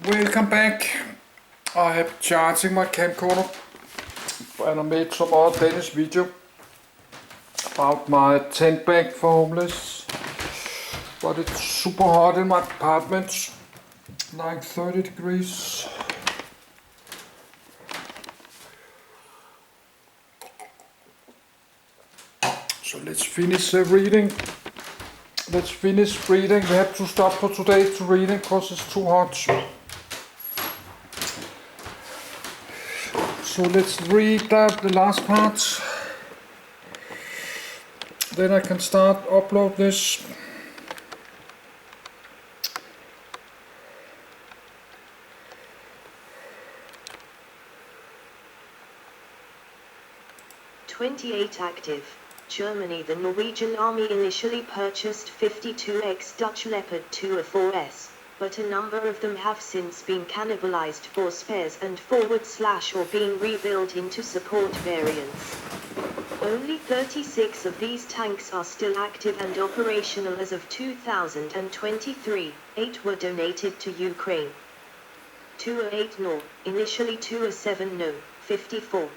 Welcome back. I have charging my camcorder and I made some other Danish video about my tent bag for homeless, but it's super hot in my apartment, like 30 degrees. So let's finish reading. Let's finish reading. We have to stop for today to reading because it's too hot. So let's read the last part. Then I can start upload this. '28 active. Germany. The Norwegian army initially purchased 52X Dutch Leopard 2A4S, but a number of them have since been cannibalized for spares and / or being rebuilt into support variants. Only 36 of these tanks are still active and operational as of 2023, 8 were donated to Ukraine. 2A8 No, initially 2A7 No, 54.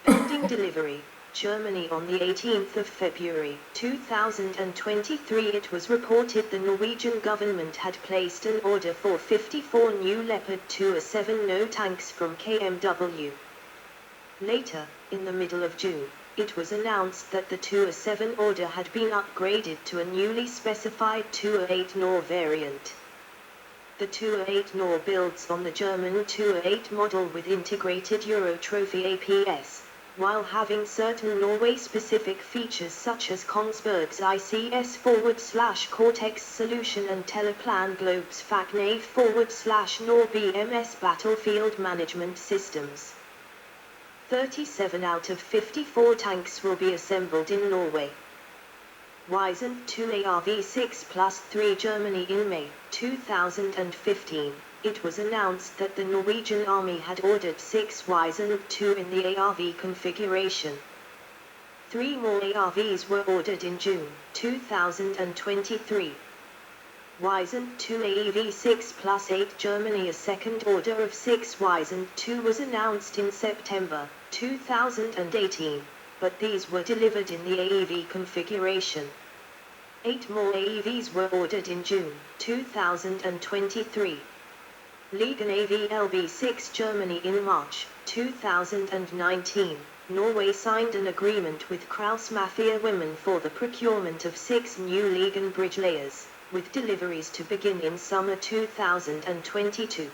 Pending delivery. Germany. On the 18th of February 2023, it was reported the Norwegian government had placed an order for 54 new Leopard 2A7 No tanks from KMW. Later, in the middle of June, it was announced that the 2A7 order had been upgraded to a newly specified 2A8 Nor variant. The 2A8 Nor builds on the German 2A8 model with integrated Euro Trophy APS, while having certain Norway-specific features such as Kongsberg's ICS / Cortex solution and Teleplan Globes FACNAV / Nor BMS battlefield management systems. 37 out of 54 tanks will be assembled in Norway. Wyzen 2 ARV6+3 Germany. In May 2015, it was announced that the Norwegian army had ordered 6 Wyzen 2 in the ARV configuration. 3 more ARVs were ordered in June 2023. Wyzen 2 AEV6+8 Germany. A second order of 6 Wyzen 2 was announced in September 2018, but these were delivered in the AEV configuration. 8 more AEVs were ordered in June 2023. Legion AVLB6 Germany. In March 2019, Norway signed an agreement with Kraus Mafia Women for the procurement of 6 new Legion bridge layers, with deliveries to begin in summer 2022.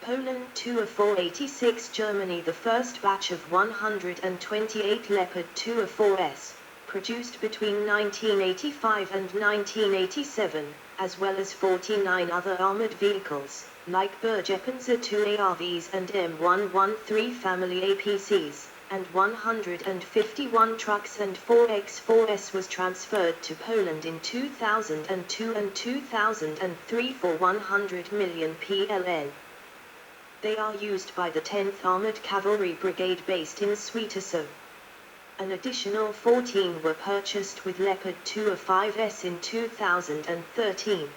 Poland 2A486 Germany. The first batch of 128 Leopard 2A4S, produced between 1985 and 1987, as well as 49 other armored vehicles, like Bergepanzer 2 ARVs and M113 family APCs, and 151 trucks and 4X4S was transferred to Poland in 2002 and 2003 for 100 million PLN. They are used by the 10th Armored Cavalry Brigade based in Sweetoso. An additional 14 were purchased with Leopard 2A5S in 2013.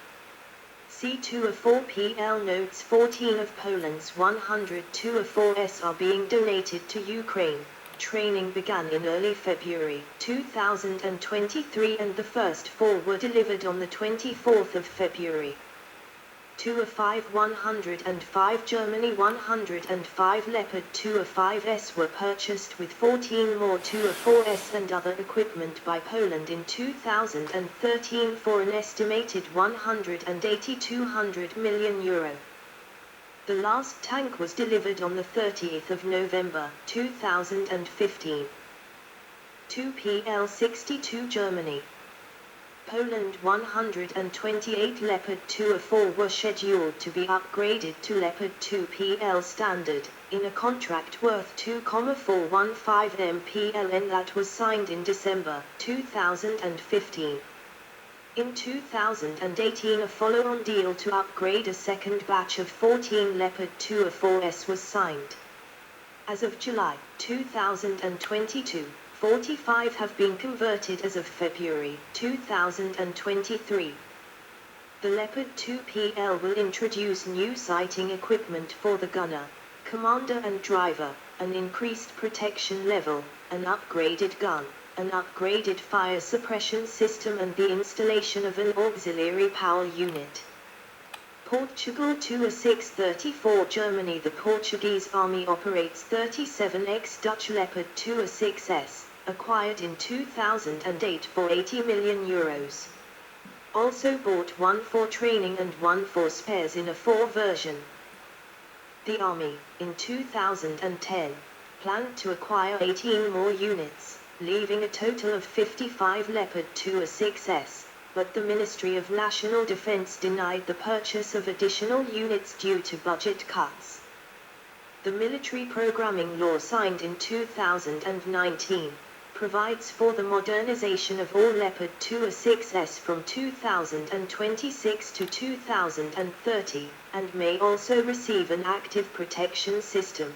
C2A4PL notes 14 of Poland's 100 2A4S are being donated to Ukraine. Training began in early February 2023 and the first 4 were delivered on the 24th of February. 2A5 105 Germany. 105 Leopard 2A5S were purchased with 14 more 2A4S and other equipment by Poland in 2013 for an estimated 180-200 million euro. The last tank was delivered on the 30th of November 2015. 2PL62 Germany. Poland 128 Leopard 2A4 were scheduled to be upgraded to Leopard 2PL standard, in a contract worth 2,415 MPLN that was signed in December 2015. In 2018 a follow-on deal to upgrade a second batch of 14 Leopard 2A4S was signed. As of July 2022, 45 have been converted as of February 2023. The Leopard 2 PL will introduce new sighting equipment for the gunner, commander and driver, an increased protection level, an upgraded gun, an upgraded fire suppression system and the installation of an auxiliary power unit. Portugal 2A634 Germany. The Portuguese Army operates 37X Dutch Leopard 2A6S, acquired in 2008 for €80 million. Also bought one for training and one for spares in a 4 version. The Army, in 2010, planned to acquire 18 more units, leaving a total of 55 Leopard 2A6S, but the Ministry of National Defense denied the purchase of additional units due to budget cuts. The military programming law signed in 2019 provides for the modernization of all Leopard 2A6S from 2026 to 2030, and may also receive an active protection system.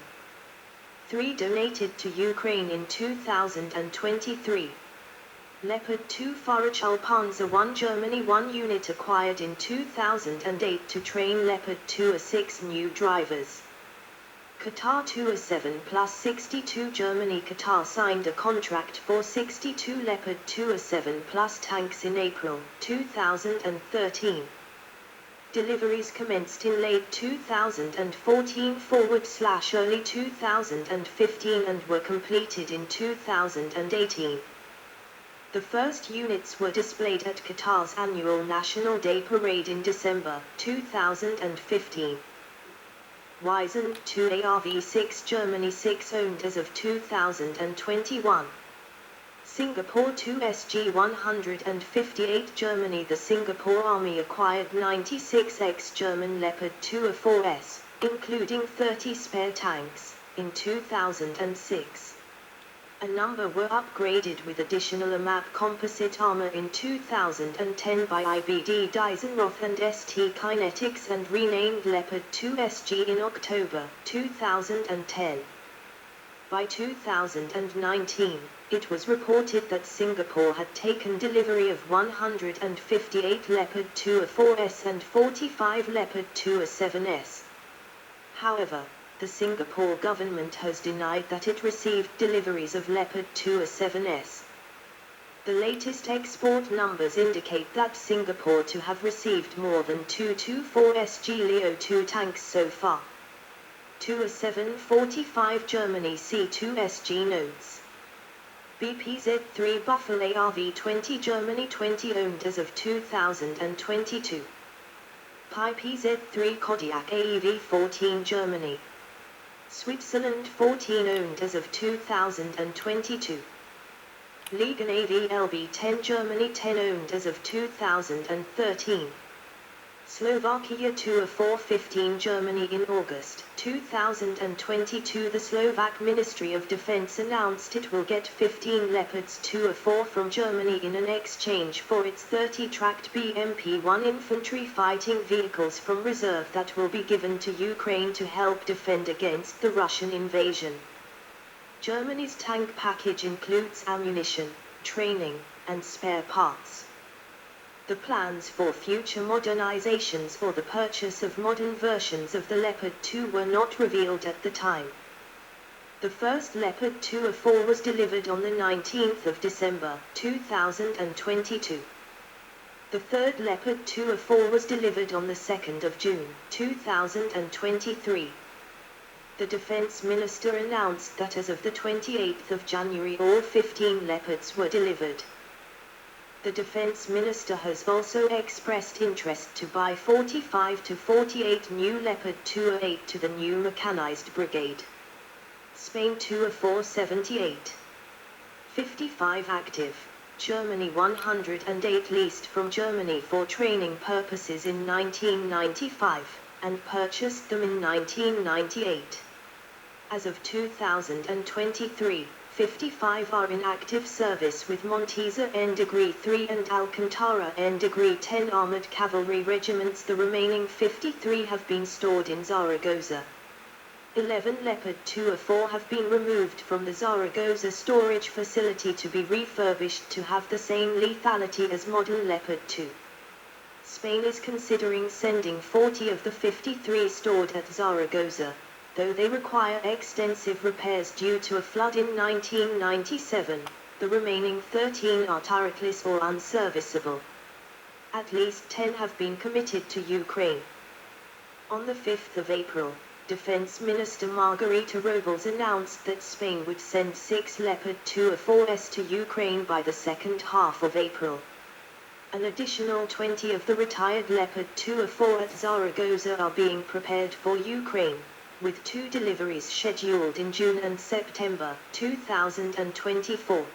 3 donated to Ukraine in 2023. Leopard 2 Fahrzeuge Panzer 1 Germany 1 unit acquired in 2008 to train Leopard 2A6 new drivers. Qatar 2A7 plus 62 Germany. Qatar signed a contract for 62 Leopard 2A7 plus tanks in April 2013. Deliveries commenced in late 2014/early 2015 and were completed in 2018. The first units were displayed at Qatar's annual National Day Parade in December 2015. Wyzen 2 ARV6 Germany 6 owned as of 2021. Singapore 2 SG-158 Germany. The Singapore Army acquired 96 ex-German Leopard 2A4S, including 30 spare tanks, in 2006. A number were upgraded with additional AMAP composite armor in 2010 by IBD Diesenroth and ST Kinetics and renamed Leopard 2 SG in October 2010. By 2019, it was reported that Singapore had taken delivery of 158 Leopard 2A4S and 45 Leopard 2A7S. However, the Singapore government has denied that it received deliveries of Leopard 2A7S. The latest export numbers indicate that Singapore to have received more than 224SG Leo 2 tanks so far. 2A745 Germany C2SG notes. BPZ-3 Buffalo RV20 Germany 20 owned as of 2022. Pi PZ-3 Kodiak AEV14 Germany. Switzerland 14 owned as of 2022. Ligan AVLB10 Germany 10 owned as of 2013. Slovakia 2A415 Germany in August 2022. The Slovak Ministry of Defense announced it will get 15 Leopards 2A4 from Germany in an exchange for its 30 tracked BMP-1 infantry fighting vehicles from reserve that will be given to Ukraine to help defend against the Russian invasion. Germany's tank package includes ammunition, training, and spare parts. The plans for future modernizations or the purchase of modern versions of the Leopard 2 were not revealed at the time. The first Leopard 2A4 was delivered on the 19th of December 2022. The third Leopard 2A4 was delivered on the 2nd of June 2023. The Defense Minister announced that as of the 28th of January all 15 Leopards were delivered. The Defense Minister has also expressed interest to buy 45 to 48 new Leopard 2A8 to the new mechanized brigade. Spain 2A478. 55 active. Germany 108 leased from Germany for training purposes in 1995, and purchased them in 1998. As of 2023, 55 are in active service with Montesa N Degree 3 and Alcantara N Degree 10 armored cavalry regiments. The remaining 53 have been stored in Zaragoza. 11 Leopard 2A4 have been removed from the Zaragoza storage facility to be refurbished to have the same lethality as modern Leopard 2. Spain is considering sending 40 of the 53 stored at Zaragoza, though they require extensive repairs due to a flood in 1997. The remaining 13 are turretless or unserviceable. At least 10 have been committed to Ukraine. On the 5th of April, Defense Minister Margarita Robles announced that Spain would send 6 Leopard 2A4S to Ukraine by the second half of April. An additional 20 of the retired Leopard 2A4 at Zaragoza are being prepared for Ukraine, with 2 deliveries scheduled in June and September 2024.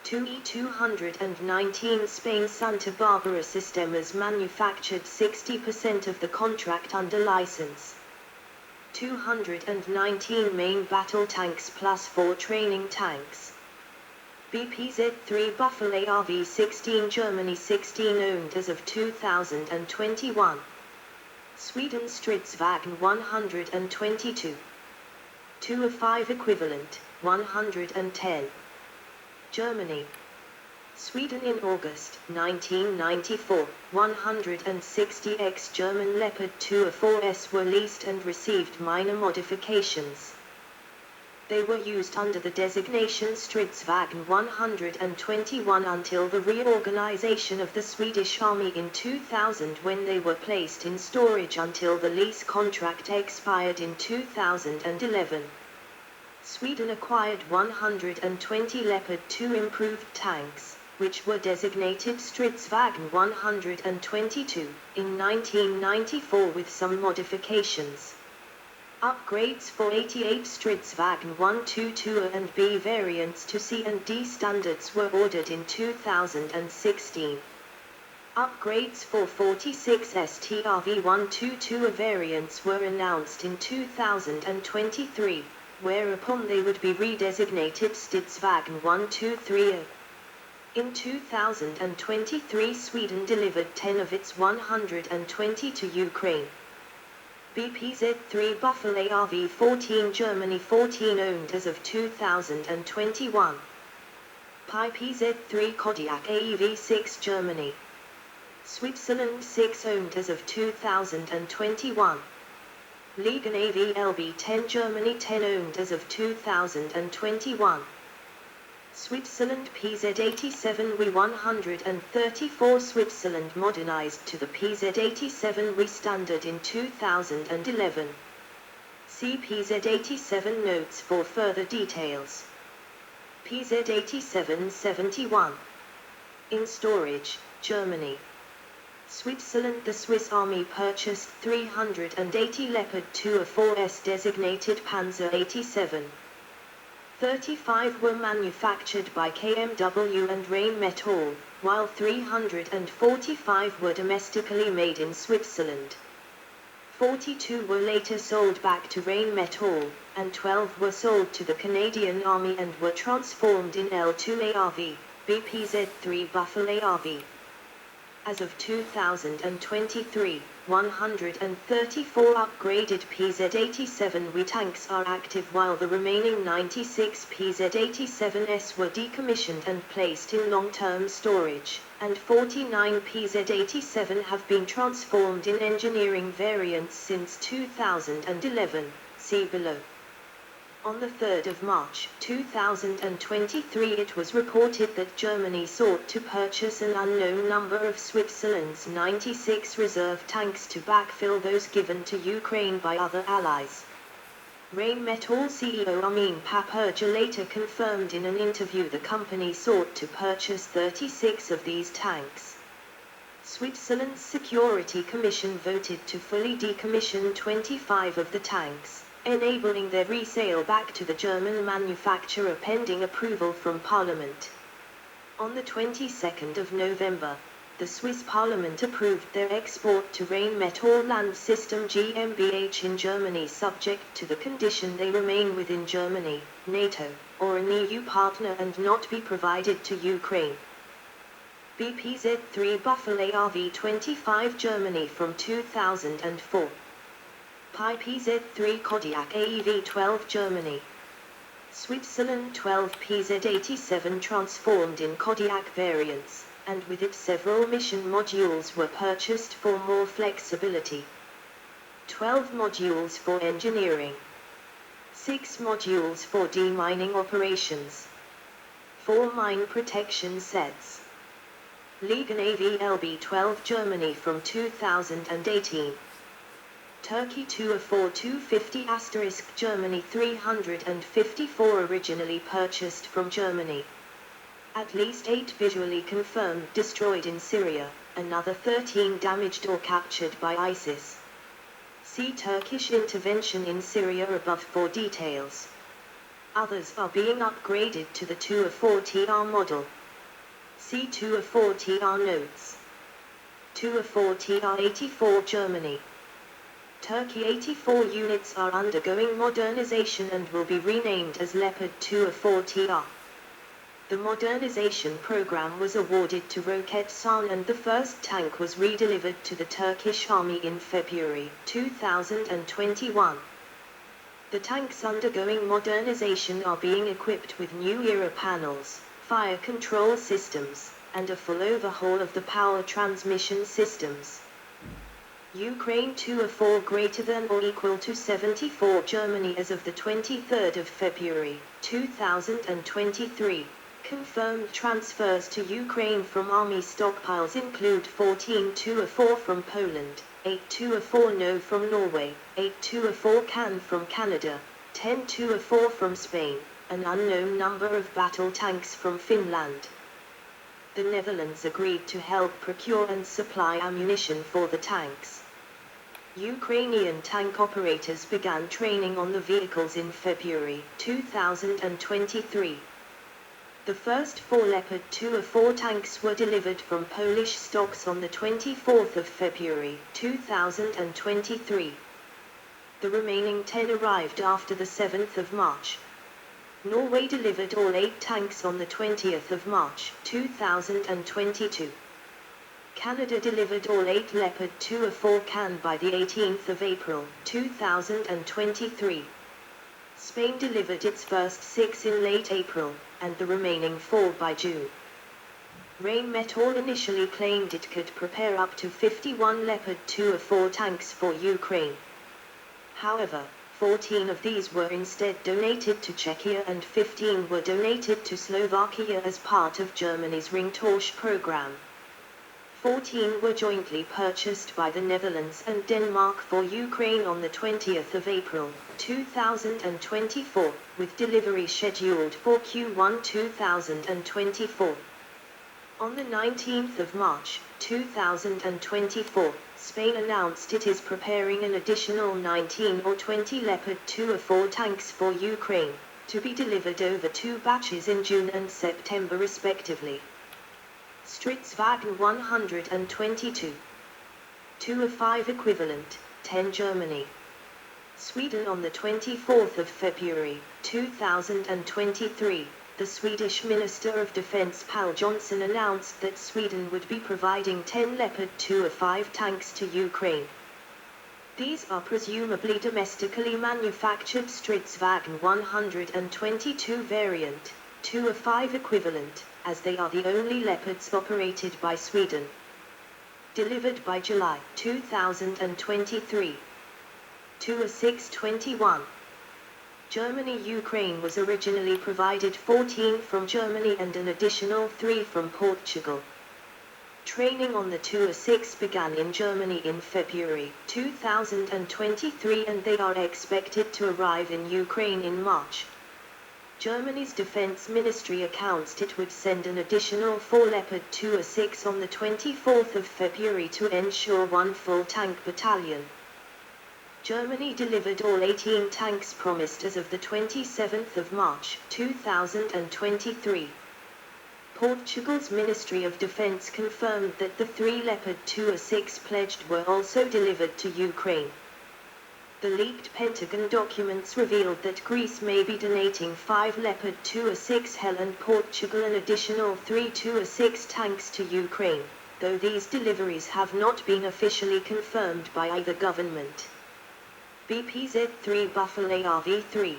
2 E-219 Spain Santa Barbara Sistemas manufactured 60% of the contract under license. 219 main battle tanks plus 4 training tanks. BPZ-3 Buffalo RV-16 Germany 16 owned as of 2021. Sweden Stridsvagn 122. 2 of 5 equivalent, 110. Germany. Sweden in August 1994, 160 ex-German Leopard 2A4S were leased and received minor modifications. They were used under the designation Stridsvagn 121 until the reorganization of the Swedish Army in 2000, when they were placed in storage until the lease contract expired in 2011. Sweden acquired 120 Leopard 2 improved tanks, which were designated Stridsvagn 122, in 1994 with some modifications. Upgrades for 88 Stridsvagn 122A and B variants to C and D standards were ordered in 2016. Upgrades for 46 STRV 122A variants were announced in 2023, whereupon they would be redesignated Stridsvagn 123A. In 2023, Sweden delivered 10 of its 120 to Ukraine. BPZ-3 Buffalo RV-14 Germany 14 owned as of 2021. PZ-3 Kodiak AEV-6 Germany. Switzerland 6 owned as of 2021. Ligan AV-LB-10 Germany 10 owned as of 2021. Switzerland PZ-87 W134 Switzerland modernized to the PZ-87 W standard in 2011. See PZ-87 notes for further details. PZ-87 71. In storage, Germany. Switzerland. The Swiss Army purchased 380 Leopard 2A4S designated Panzer 87. 35 were manufactured by KMW and Rheinmetall, while 345 were domestically made in Switzerland. 42 were later sold back to Rheinmetall, and 12 were sold to the Canadian Army and were transformed in L2ARV, BPZ-3 Buffalo RV. As of 2023, 134 upgraded PZ-87W tanks are active, while the remaining 96 PZ-87S were decommissioned and placed in long-term storage, and 49 PZ-87 have been transformed in engineering variants since 2011, see below. On the 3rd of March 2023, it was reported that Germany sought to purchase an unknown number of Switzerland's 96 reserve tanks to backfill those given to Ukraine by other allies. Rheinmetall CEO Armin Paperja later confirmed in an interview the company sought to purchase 36 of these tanks. Switzerland's Security Commission voted to fully decommission 25 of the tanks, enabling their resale back to the German manufacturer pending approval from Parliament. On the 22nd of November, the Swiss Parliament approved their export to Rheinmetall Land System GmbH in Germany, subject to the condition they remain within Germany, NATO, or an EU partner and not be provided to Ukraine. BPZ-3 Buffalo RV-25 Germany from 2004. PZ-3 Kodiak AEV-12 Germany. Switzerland 12 PZ-87 transformed in Kodiak variants, and with it several mission modules were purchased for more flexibility. 12 modules for engineering. 6 modules for demining operations. 4 mine protection sets. Liga Navy LB-12 Germany from 2018. Turkey 2A4 250 * Germany 354 originally purchased from Germany. At least 8 visually confirmed destroyed in Syria, another 13 damaged or captured by ISIS. See Turkish intervention in Syria above for details. Others are being upgraded to the 2A4TR model. See 2A4TR notes. 2A4TR 84 Germany. Turkey 84 units are undergoing modernization and will be renamed as Leopard 2A4TR. The modernization program was awarded to Roketsan and the first tank was redelivered to the Turkish Army in February 2021. The tanks undergoing modernization are being equipped with new era panels, fire control systems, and a full overhaul of the power transmission systems. Ukraine 2A4 greater than or equal to 74 Germany as of the 23rd of February 2023. Confirmed transfers to Ukraine from Army stockpiles include 14 2A4 from Poland, 8 2A4 No from Norway, 8 2A4 Can from Canada, 10 2A4 from Spain, an unknown number of battle tanks from Finland. The Netherlands agreed to help procure and supply ammunition for the tanks. Ukrainian tank operators began training on the vehicles in February 2023. The first 4 Leopard 2A4 tanks were delivered from Polish stocks on the 24th of February 2023. The remaining 10 arrived after the 7th of March. Norway delivered all 8 tanks on the 20th of March 2022. Canada delivered all 8 Leopard 2A4 Can by the 18th of April 2023. Spain delivered its first 6 in late April, and the remaining 4 by June. Rheinmetall initially claimed it could prepare up to 51 Leopard 2A4 tanks for Ukraine. However, 14 of these were instead donated to Czechia and 15 were donated to Slovakia as part of Germany's Ringtausch program. 14 were jointly purchased by the Netherlands and Denmark for Ukraine on the 20th of April 2024, with delivery scheduled for Q1 2024. On the 19th of March 2024, Spain announced it is preparing an additional 19 or 20 Leopard 2A4 tanks for Ukraine, to be delivered over 2 batches in June and September respectively. Stritzwagen 122. 2A5 equivalent, 10 Germany. Sweden on the 24th of February 2023, the Swedish Minister of Defense Pål Jonson announced that Sweden would be providing 10 Leopard 2A5 tanks to Ukraine. These are presumably domestically manufactured Stritzwagen 122 variant, 2A5 equivalent, as they are the only Leopards operated by Sweden. Delivered by July 2023. 2A621. Germany-Ukraine was originally provided 14 from Germany and an additional 3 from Portugal. Training on the 2A6 began in Germany in February 2023 and they are expected to arrive in Ukraine in March. Germany's defense ministry announced it would send an additional 4 Leopard 2A6 on the 24th of February to ensure 1 full tank battalion. Germany delivered all 18 tanks promised as of the 27th of March 2023. Portugal's Ministry of Defense confirmed that the 3 Leopard 2A6 pledged were also delivered to Ukraine. The leaked Pentagon documents revealed that Greece may be donating 5 Leopard 2A6 Hell and Portugal an additional 3 2A6 tanks to Ukraine, though these deliveries have not been officially confirmed by either government. BPZ-3 Buffalo RV-3.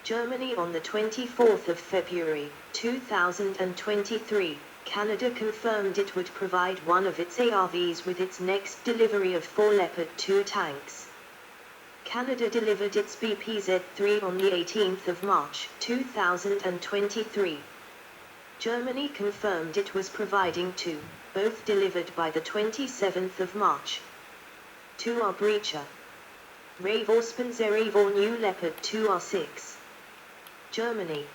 Germany on the 24th of February 2023, Canada confirmed it would provide one of its ARVs with its next delivery of 4 Leopard 2 tanks. Canada delivered its BPZ-3 on the 18th of March, 2023. Germany confirmed it was providing 2, both delivered by the 27th of March. 2 are Breacher. Ravorspanzer New Leopard 2 R6. Germany.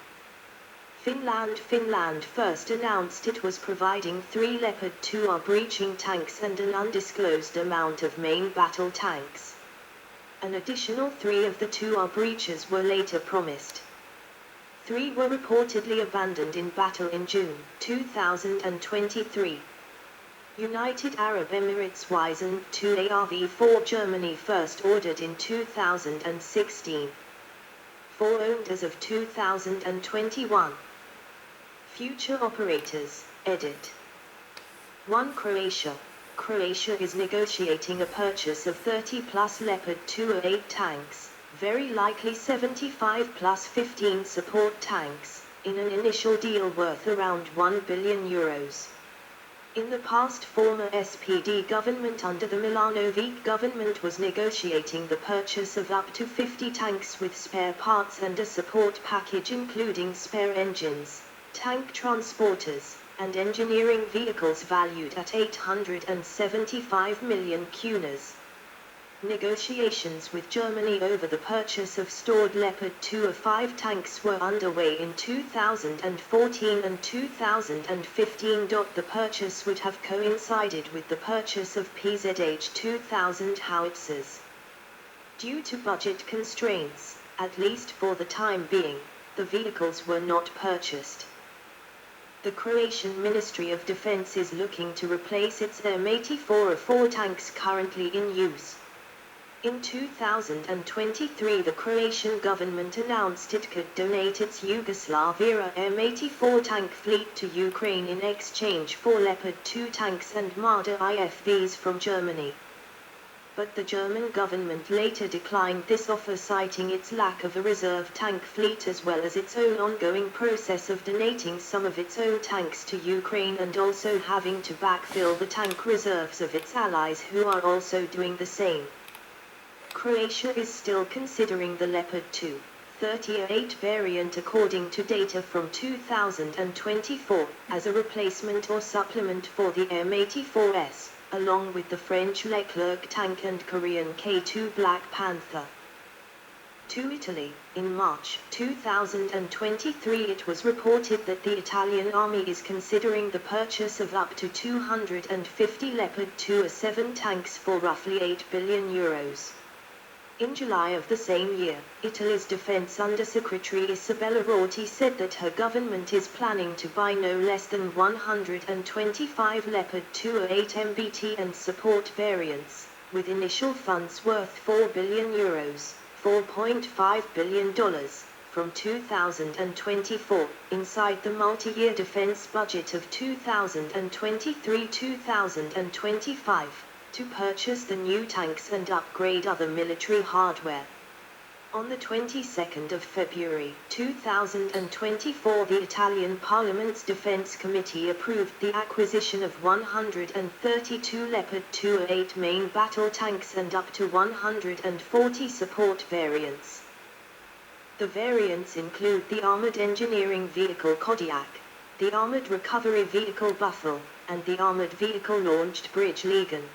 Finland first announced it was providing 3 Leopard 2R breaching tanks and an undisclosed amount of main battle tanks. An additional 3 of the 2R breachers were later promised. 3 were reportedly abandoned in battle in June 2023. United Arab Emirates Wyzen 2 ARV-4 Germany first ordered in 2016. 4 owned as of 2021. Future operators, edit. 1 Croatia. Croatia is negotiating a purchase of 30 plus Leopard 2A tanks, very likely 75 plus 15 support tanks, in an initial deal worth around €1 billion. In the past, former SPD government under the Milanovic government was negotiating the purchase of up to 50 tanks with spare parts and a support package including spare engines, tank transporters, and engineering vehicles valued at 875 million kroner. Negotiations with Germany over the purchase of stored Leopard 2A5 tanks were underway in 2014 and 2015. The purchase would have coincided with the purchase of PZH 2000 howitzers. Due to budget constraints, at least for the time being, the vehicles were not purchased. The Croatian Ministry of Defense is looking to replace its M84A4 tanks currently in use. In 2023, the Croatian government announced it could donate its Yugoslavia M84 tank fleet to Ukraine in exchange for Leopard 2 tanks and Marder IFVs from Germany. But the German government later declined this offer, citing its lack of a reserve tank fleet as well as its own ongoing process of donating some of its own tanks to Ukraine and also having to backfill the tank reserves of its allies who are also doing the same. Croatia is still considering the Leopard 2 38 variant according to data from 2024 as a replacement or supplement for the M84S, along with the French Leclerc tank and Korean K2 Black Panther. To Italy, in March 2023 it was reported that the Italian army is considering the purchase of up to 250 Leopard 2A7 tanks for roughly €8 billion. In July of the same year, Italy's Defense Undersecretary Isabella Rorty said that her government is planning to buy no less than 125 Leopard 2A8 MBT and support variants, with initial funds worth €4 billion, $4.5 billion, from 2024, inside the multi-year defense budget of 2023-2025. To purchase the new tanks and upgrade other military hardware. On the 22nd of February 2024, the Italian Parliament's Defense Committee approved the acquisition of 132 Leopard 2A8 main battle tanks and up to 140 support variants. The variants include the Armored Engineering Vehicle Kodiak, the Armored Recovery Vehicle Buffalo, and the Armored Vehicle Launched Bridge Legion.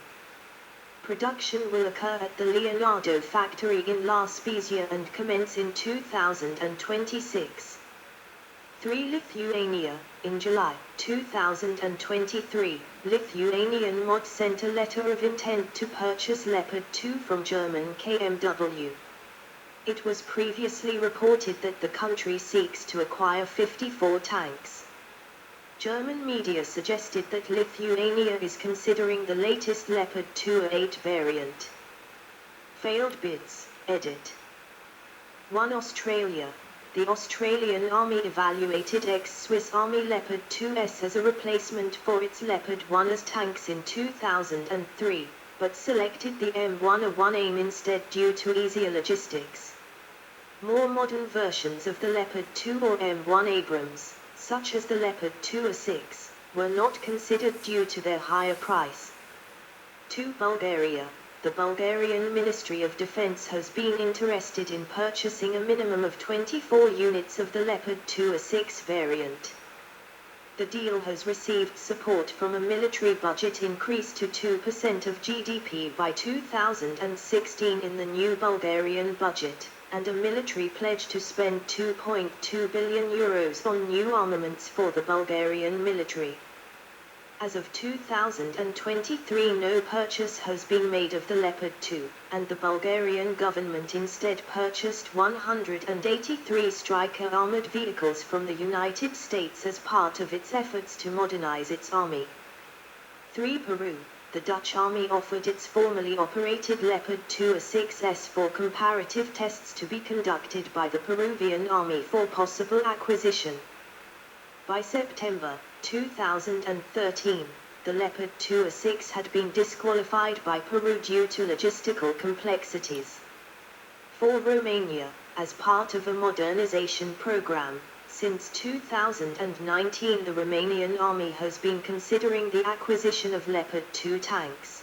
Production will occur at the Leonardo factory in La Spezia and commence in 2026. 3 Lithuania. In July 2023, Lithuanian MOD sent a letter of intent to purchase Leopard 2 from German KMW. It was previously reported that the country seeks to acquire 54 tanks. German media suggested that Lithuania is considering the latest Leopard 2A8 variant. Failed bids, edit. 1 Australia. The Australian Army evaluated ex-Swiss Army Leopard 2S as a replacement for its Leopard 1S tanks in 2003, but selected the M1A1 AIM instead due to easier logistics. More modern versions of the Leopard 2 or M1 Abrams, such as the Leopard 2A6, were not considered due to their higher price. To Bulgaria, the Bulgarian Ministry of Defense has been interested in purchasing a minimum of 24 units of the Leopard 2A6 variant. The deal has received support from a military budget increase to 2% of GDP by 2016 in the new Bulgarian budget, and a military pledge to spend €2.2 billion on new armaments for the Bulgarian military. As of 2023, no purchase has been made of the Leopard 2, and the Bulgarian government instead purchased 183 Stryker armored vehicles from the United States as part of its efforts to modernize its army. 3. Peru. The Dutch army offered its formerly operated Leopard 2A6S for comparative tests to be conducted by the Peruvian army for possible acquisition. By September 2013, the Leopard 2A6 had been disqualified by Peru due to logistical complexities. For Romania, as part of a modernization program, since 2019 the Romanian army has been considering the acquisition of Leopard 2 tanks.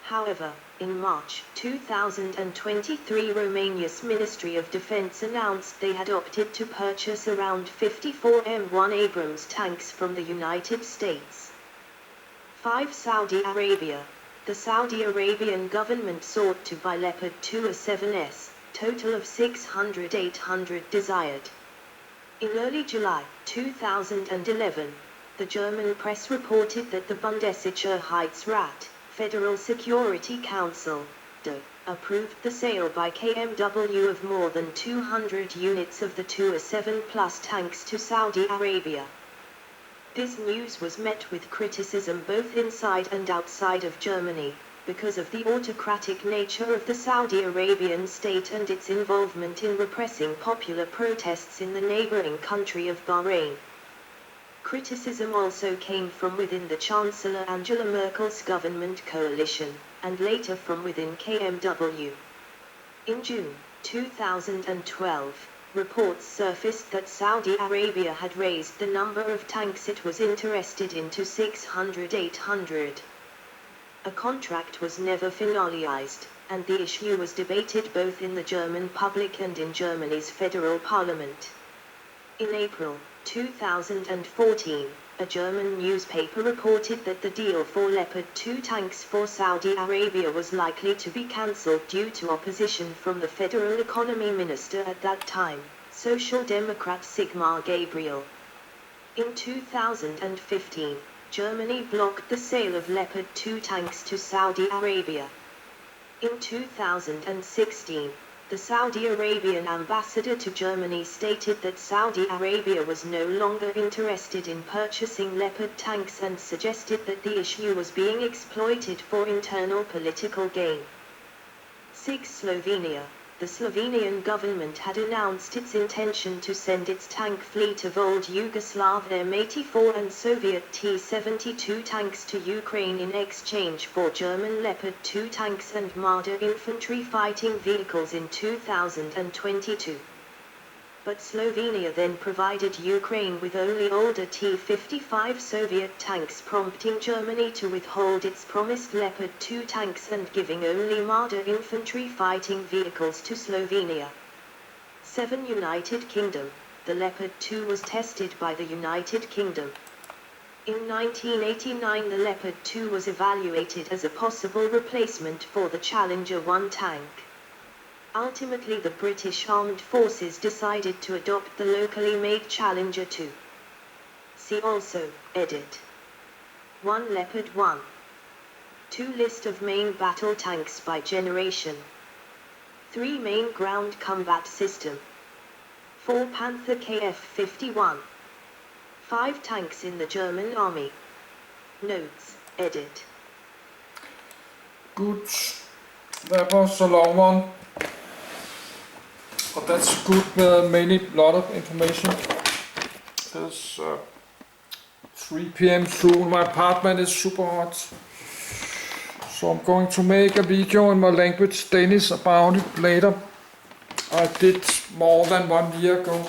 However, in March 2023, Romania's Ministry of Defense announced they had opted to purchase around 54 M1 Abrams tanks from the United States. 5. Saudi Arabia. The Saudi Arabian government sought to buy Leopard 2A7S, total of 600-800 desired. In early July 2011, the German press reported that the Bundessicherheitsrat, Federal Security Council, DO, approved the sale by KMW of more than 200 units of the 2A7 Plus tanks to Saudi Arabia. This news was met with criticism both inside and outside of Germany, because of the autocratic nature of the Saudi Arabian state and its involvement in repressing popular protests in the neighboring country of Bahrain. Criticism also came from within the Chancellor Angela Merkel's government coalition, and later from within KMW. In June 2012, reports surfaced that Saudi Arabia had raised the number of tanks it was interested in to 600-800. A contract was never finalized, and the issue was debated both in the German public and in Germany's federal parliament. In April 2014, a German newspaper reported that the deal for Leopard 2 tanks for Saudi Arabia was likely to be cancelled due to opposition from the Federal Economy Minister at that time, Social Democrat Sigmar Gabriel. In 2015, Germany blocked the sale of Leopard 2 tanks to Saudi Arabia. In 2016, the Saudi Arabian ambassador to Germany stated that Saudi Arabia was no longer interested in purchasing Leopard tanks and suggested that the issue was being exploited for internal political gain. 6. Slovenia. The Slovenian government had announced its intention to send its tank fleet of old Yugoslav M84 and Soviet T-72 tanks to Ukraine in exchange for German Leopard 2 tanks and Marder infantry fighting vehicles in 2022. But Slovenia then provided Ukraine with only older T-55 Soviet tanks, prompting Germany to withhold its promised Leopard 2 tanks and giving only Marder infantry fighting vehicles to Slovenia. 7. United Kingdom. The Leopard 2 was tested by the United Kingdom. In 1989 the Leopard 2 was evaluated as a possible replacement for the Challenger 1 tank. Ultimately the British Armed Forces decided to adopt the locally made Challenger 2. See also, edit. 1. Leopard 1. 2. List of main battle tanks by generation. 3. Main ground combat system. 4. Panther Kf-51. 5. Tanks in the German Army. Notes, edit. Good. That was a long one. But that's good, lot of information. It's 3 p.m. soon, my apartment is super hot. So I'm going to make a video in my language Danish about it later. I did more than 1 year ago.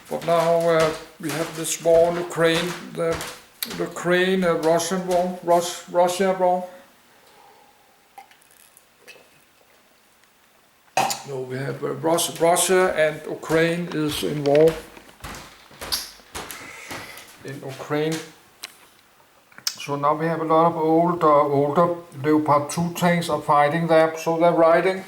But now we have this war in Ukraine, the Ukraine Russian war, Russia war. No, we have Russia and Ukraine is in war. In Ukraine. So now we have a lot of older Leopard 2 tanks are fighting there. So they're riding